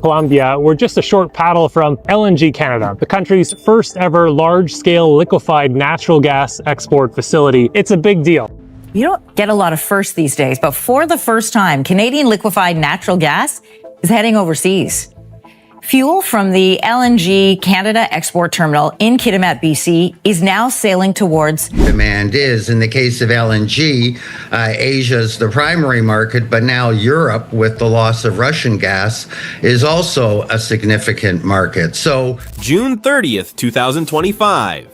Columbia, we're just a short paddle from LNG Canada, the country's first ever large-scale liquefied natural gas export facility. It's a big deal. You don't get a lot of firsts these days, but for the first time, Canadian liquefied natural gas is heading overseas. Fuel from the LNG Canada export terminal in Kitimat, BC, is now sailing towards demand is. In the case of LNG, Asia's the primary market, but now Europe, with the loss of Russian gas, is also a significant market. So, June 30th, 2025,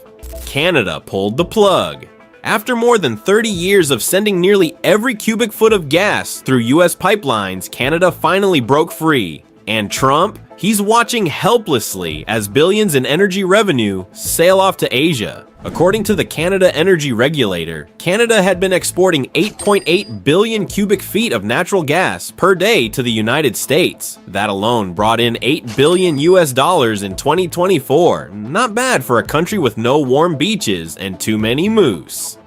Canada pulled the plug. After more than 30 years of sending nearly every cubic foot of gas through U.S. pipelines, Canada finally broke free. And Trump? He's watching helplessly as billions in energy revenue sail off to Asia. According to the Canada Energy Regulator, Canada had been exporting 8.8 billion cubic feet of natural gas per day to the United States. That alone brought in $8 billion in 2024. Not bad for a country with no warm beaches and too many moose.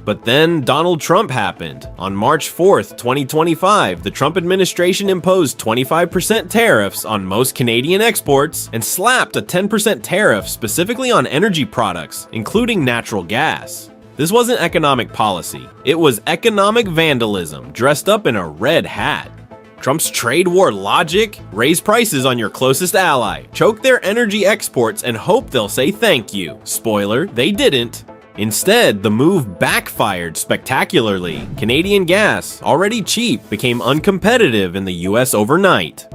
But then Donald Trump happened. On March 4th, 2025, the Trump administration imposed 25% tariffs on most Canadian exports and slapped a 10% tariff specifically on energy products, including natural gas. This wasn't economic policy. It was economic vandalism dressed up in a red hat. Trump's trade war logic? Raise prices on your closest ally, choke their energy exports, and hope they'll say thank you. Spoiler, they didn't. Instead, the move backfired spectacularly. Canadian gas, already cheap, became uncompetitive in the US overnight.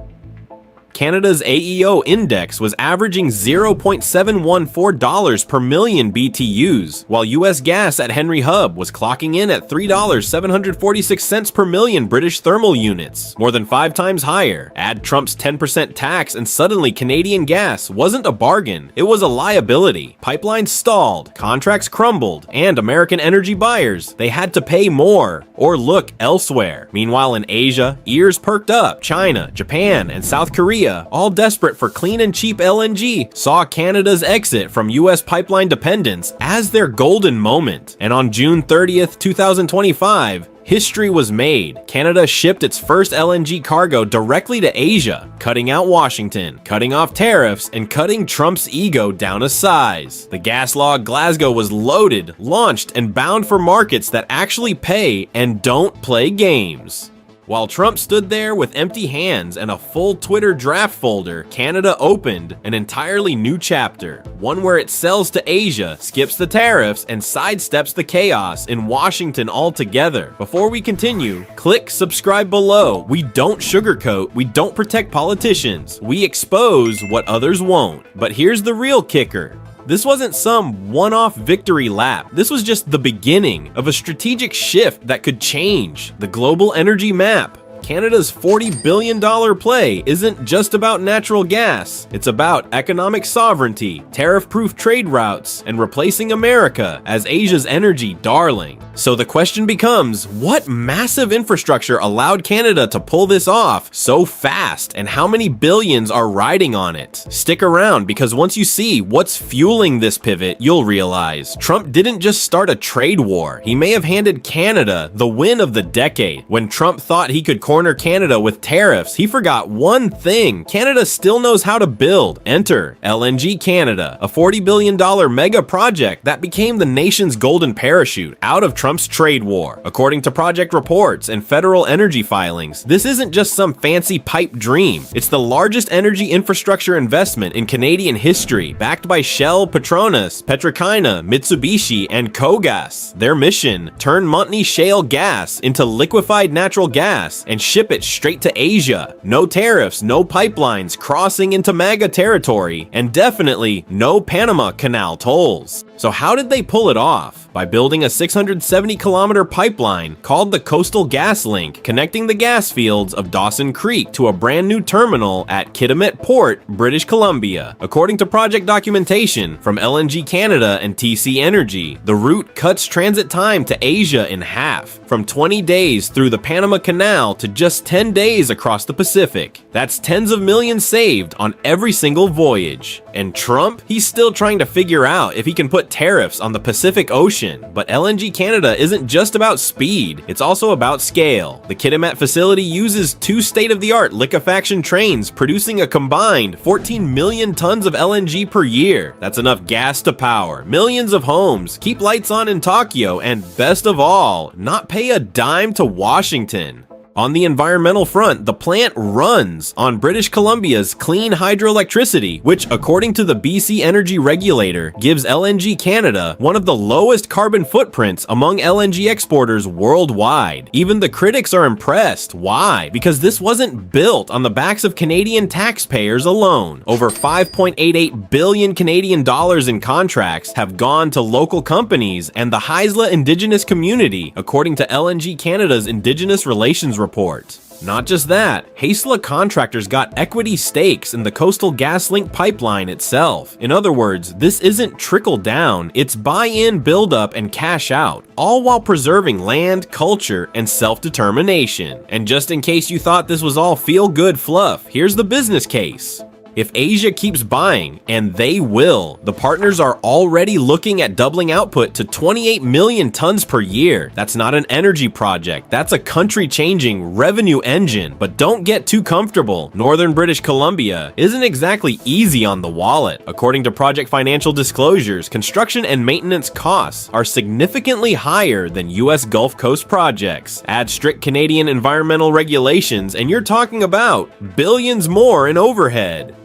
Canada's AEO index was averaging $0.714 per million BTUs, while US gas at Henry Hub was clocking in at $3.746 per million British thermal units, more than 5 times higher. Add Trump's 10% tax and suddenly Canadian gas wasn't a bargain, it was a liability. Pipelines stalled, contracts crumbled, and American energy buyers, they had to pay more or look elsewhere. Meanwhile in Asia, ears perked up. China, Japan, and South Korea, all desperate for clean and cheap LNG, saw Canada's exit from US pipeline dependence as their golden moment. And on June 30th, 2025, history was made. Canada shipped its first LNG cargo directly to Asia, cutting out Washington, cutting off tariffs, and cutting Trump's ego down a size. The gas log Glasgow was loaded, launched, and bound for markets that actually pay and don't play games. While Trump stood there with empty hands and a full Twitter draft folder, Canada opened an entirely new chapter, one where it sells to Asia, skips the tariffs, and sidesteps the chaos in Washington altogether. Before we continue, click subscribe below. We don't sugarcoat, we don't protect politicians, we expose what others won't. But here's the real kicker. This wasn't some one-off victory lap. This was just the beginning of a strategic shift that could change the global energy map. Canada's $40 billion play isn't just about natural gas. It's about economic sovereignty, tariff-proof trade routes, and replacing America as Asia's energy darling. So the question becomes, what massive infrastructure allowed Canada to pull this off so fast, and how many billions are riding on it? Stick around, because once you see what's fueling this pivot, you'll realize Trump didn't just start a trade war. He may have handed Canada the win of the decade. When Trump thought he could corner Canada with tariffs, he forgot one thing. Canada still knows how to build. Enter LNG Canada, a $40 billion mega project that became the nation's golden parachute out of Trump's trade war. According to project reports and federal energy filings, this isn't just some fancy pipe dream. It's the largest energy infrastructure investment in Canadian history, backed by Shell, Petronas, Petrokina, Mitsubishi, and Kogas. Their mission: turn Montney shale gas into liquefied natural gas and ship it straight to Asia. No tariffs, no pipelines crossing into MAGA territory, and definitely no Panama Canal tolls. So how did they pull it off? By building a 670-kilometer pipeline called the Coastal Gas Link, connecting the gas fields of Dawson Creek to a brand new terminal at Kitimat Port, British Columbia. According to project documentation from LNG Canada and TC Energy, the route cuts transit time to Asia in half, from 20 days through the Panama Canal to to just 10 days across the Pacific. That's tens of millions saved on every single voyage. And Trump? He's still trying to figure out if he can put tariffs on the Pacific Ocean. But LNG Canada isn't just about speed, it's also about scale. The Kitimat facility uses 2 state-of-the-art liquefaction trains producing a combined 14 million tons of LNG per year. That's enough gas to power millions of homes, keep lights on in Tokyo, and best of all, not pay a dime to Washington. On the environmental front, the plant runs on British Columbia's clean hydroelectricity, which, according to the BC Energy Regulator, gives LNG Canada one of the lowest carbon footprints among LNG exporters worldwide. Even the critics are impressed. Why? Because this wasn't built on the backs of Canadian taxpayers alone. Over 5.88 billion Canadian dollars in contracts have gone to local companies and the Haisla Indigenous community, according to LNG Canada's Indigenous Relations report. Not just that, Haisla contractors got equity stakes in the Coastal GasLink pipeline itself. In other words, this isn't trickle down, it's buy-in, build up, and cash out, all while preserving land, culture, and self-determination. And just in case you thought this was all feel-good fluff, here's the business case. If Asia keeps buying, and they will, the partners are already looking at doubling output to 28 million tons per year. That's not an energy project, that's a country-changing revenue engine. But don't get too comfortable. Northern British Columbia isn't exactly easy on the wallet. According to project financial disclosures, construction and maintenance costs are significantly higher than US Gulf Coast projects. Add strict Canadian environmental regulations, and you're talking about billions more in overhead.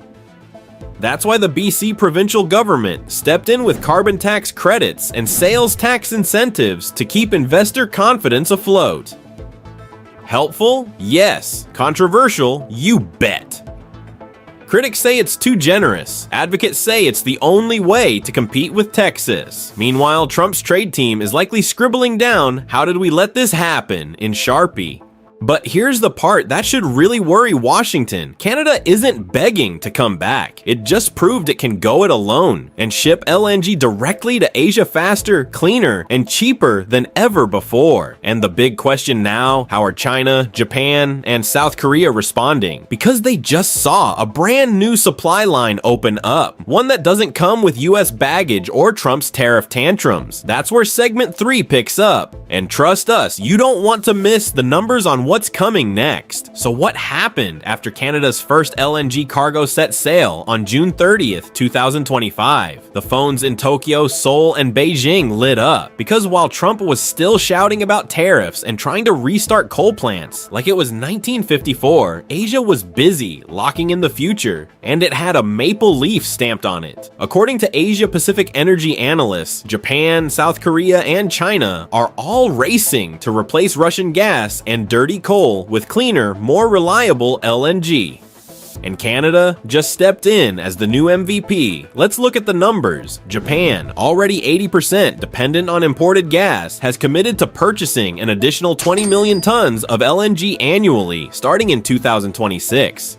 That's why the BC provincial government stepped in with carbon tax credits and sales tax incentives to keep investor confidence afloat. Helpful? Yes. Controversial? You bet. Critics say it's too generous. Advocates say it's the only way to compete with Texas. Meanwhile, Trump's trade team is likely scribbling down, "How did we let this happen?" in Sharpie. But here's the part that should really worry Washington. Canada isn't begging to come back. It just proved it can go it alone and ship LNG directly to Asia faster, cleaner, and cheaper than ever before. And the big question now, how are China, Japan, and South Korea responding? Because they just saw a brand new supply line open up, one that doesn't come with US baggage or Trump's tariff tantrums. That's where segment 3 picks up. And trust us, you don't want to miss the numbers on what's coming next. So what happened after Canada's first LNG cargo set sail on June 30th, 2025? The phones in Tokyo, Seoul, and Beijing lit up because while Trump was still shouting about tariffs and trying to restart coal plants like it was 1954, Asia was busy locking in the future, and it had a maple leaf stamped on it. According to Asia Pacific energy analysts, Japan, South Korea, and China are all racing to replace Russian gas and dirty coal with cleaner, more reliable LNG. And Canada just stepped in as the new MVP. Let's look at the numbers. Japan, already 80% dependent on imported gas, has committed to purchasing an additional 20 million tons of LNG annually, starting in 2026.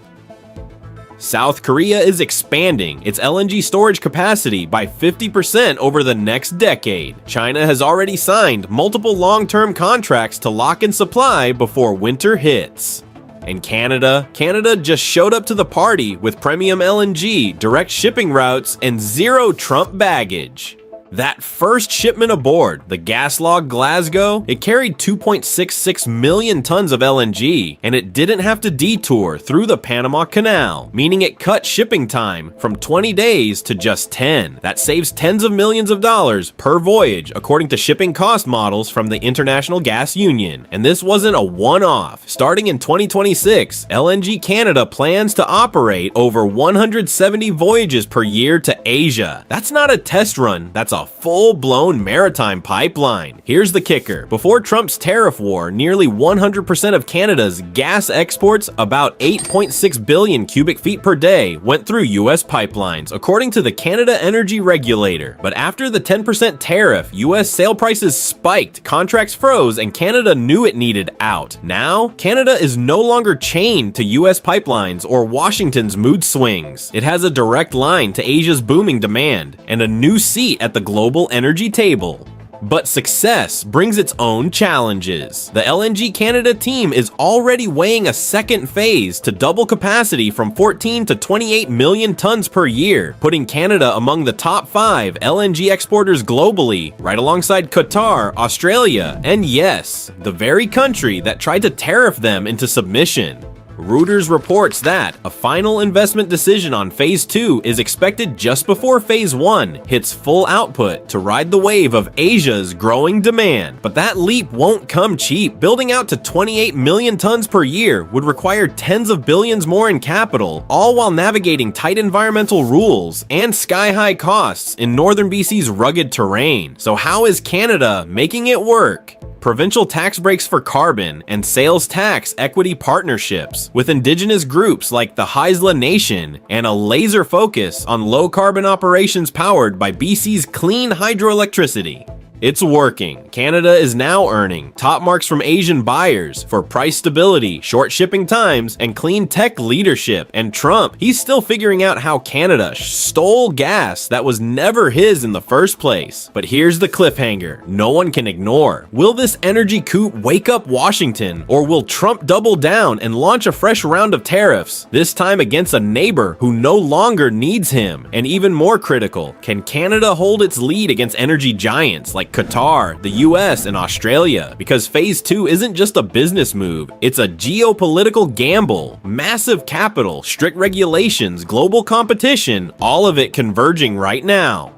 South Korea is expanding its LNG storage capacity by 50% over the next decade. China has already signed multiple long-term contracts to lock in supply before winter hits. And Canada just showed up to the party with premium LNG, direct shipping routes, and zero Trump baggage. That first shipment aboard, the Gaslog Glasgow, it carried 2.66 million tons of LNG, and it didn't have to detour through the Panama Canal, meaning it cut shipping time from 20 days to just 10. That saves tens of millions of dollars per voyage, according to shipping cost models from the International Gas Union. And this wasn't a one-off. Starting in 2026, LNG Canada plans to operate over 170 voyages per year to Asia. That's not a test run, that's a full-blown maritime pipeline. Here's the kicker. Before Trump's tariff war, nearly 100% of Canada's gas exports, about 8.6 billion cubic feet per day, went through US pipelines, according to the Canada Energy Regulator. But after the 10% tariff, US sale prices spiked, contracts froze, and Canada knew it needed out. Now, Canada is no longer chained to US pipelines or Washington's mood swings. It has a direct line to Asia's booming demand and a new seat at the global energy table. But success brings its own challenges. The LNG Canada team is already weighing a second phase to double capacity from 14 to 28 million tons per year, putting Canada among the top 5 LNG exporters globally, right alongside Qatar, Australia, and yes, the very country that tried to tariff them into submission. Reuters reports that a final investment decision on Phase 2 is expected just before Phase 1 hits full output to ride the wave of Asia's growing demand. But that leap won't come cheap. Building out to 28 million tons per year would require tens of billions more in capital, all while navigating tight environmental rules and sky-high costs in northern BC's rugged terrain. So how is Canada making it work? Provincial tax breaks for carbon and sales tax equity partnerships with indigenous groups like the Haisla Nation, and a laser focus on low-carbon operations powered by BC's clean hydroelectricity. It's working. Canada is now earning top marks from Asian buyers for price stability, short shipping times, and clean tech leadership. And Trump, he's still figuring out how Canada stole gas that was never his in the first place. But here's the cliffhanger no one can ignore. Will this energy coup wake up Washington, or will Trump double down and launch a fresh round of tariffs, this time against a neighbor who no longer needs him? And even more critical, can Canada hold its lead against energy giants like Qatar, the US, and Australia? Because Phase 2 isn't just a business move, it's a geopolitical gamble. Massive capital, strict regulations, global competition, all of it converging right now.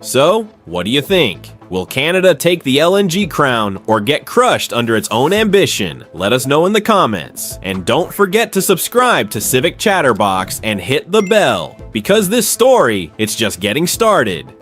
So, what do you think? Will Canada take the LNG crown or get crushed under its own ambition? Let us know in the comments. And don't forget to subscribe to Civic Chatterbox and hit the bell, because this story, it's just getting started.